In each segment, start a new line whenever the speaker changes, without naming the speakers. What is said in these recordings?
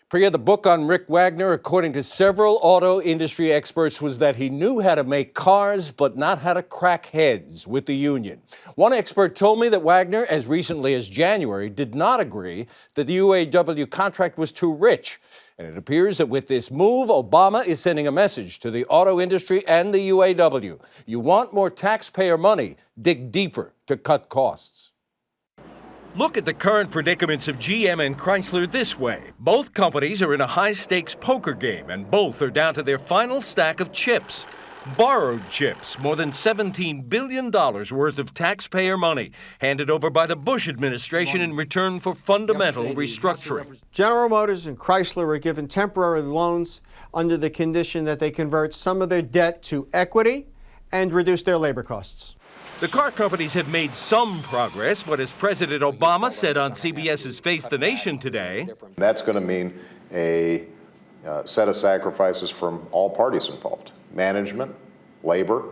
Priya, the book on Rick Wagoner, according to several auto industry experts, was that he knew how to make cars, but not how to crack heads with the union. One expert told me that Wagoner, as recently as January, did not agree that the UAW contract was too rich. And it appears that with this move, Obama is sending a message to the auto industry and the UAW. You want more taxpayer money? Dig deeper to cut costs. Look at the current predicaments of GM and Chrysler this way. Both companies are in a high-stakes poker game, and both are down to their final stack of chips. Borrowed chips, more than $17 billion worth of taxpayer money, handed over by the Bush administration in return for fundamental restructuring.
General Motors and Chrysler were given temporary loans under the condition that they convert some of their debt to equity and reduce their labor costs.
The car companies have made some progress, but as President Obama said on CBS's Face the Nation today,
that's going to mean a set of sacrifices from all parties involved: management, labor,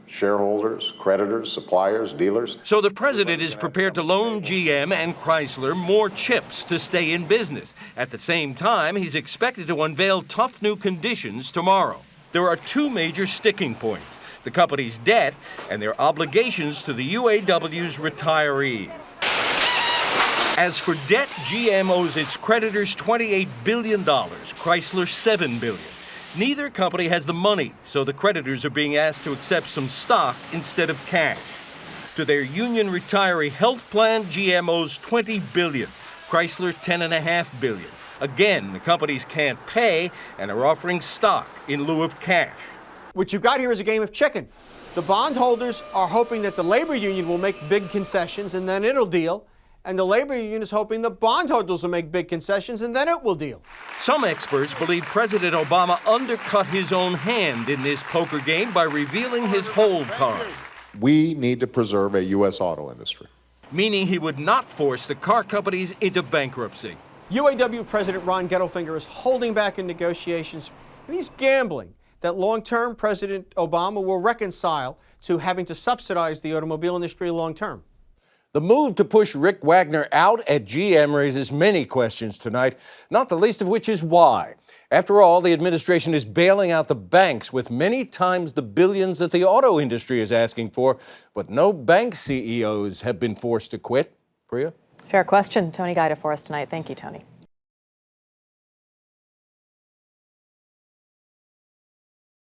shareholders, creditors, suppliers, dealers.
So the president is prepared to loan GM and Chrysler more chips to stay in business. At the same time, he's expected to unveil tough new conditions tomorrow. There are two major sticking points: the company's debt and their obligations to the UAW's retirees. As for debt, GM owes its creditors $28 billion, Chrysler $7 billion. Neither company has the money, so the creditors are being asked to accept some stock instead of cash. To their union retiree health plan, GM owes $20 billion, Chrysler $10.5 billion. Again, the companies can't pay and are offering stock in lieu of cash.
What you've got here is a game of chicken. The bondholders are hoping that the labor union will make big concessions and then it'll deal. And the labor union is hoping the bondholders will make big concessions and then it will deal.
Some experts believe President Obama undercut his own hand in this poker game by revealing his hold card.
We need to preserve a U.S. auto industry.
Meaning he would not force the car companies into bankruptcy.
UAW President Ron Gettelfinger is holding back in negotiations, and he's gambling that long-term President Obama will reconcile to having to subsidize the automobile industry long-term. The move to push Rick Wagoner out at GM raises many questions tonight, not the least of which is why. After all, the administration is bailing out the banks with many times the billions that the auto industry is asking for, but no bank CEOs have been forced to quit. Priya?
Fair question. Tony Guida for us tonight. Thank you, Tony.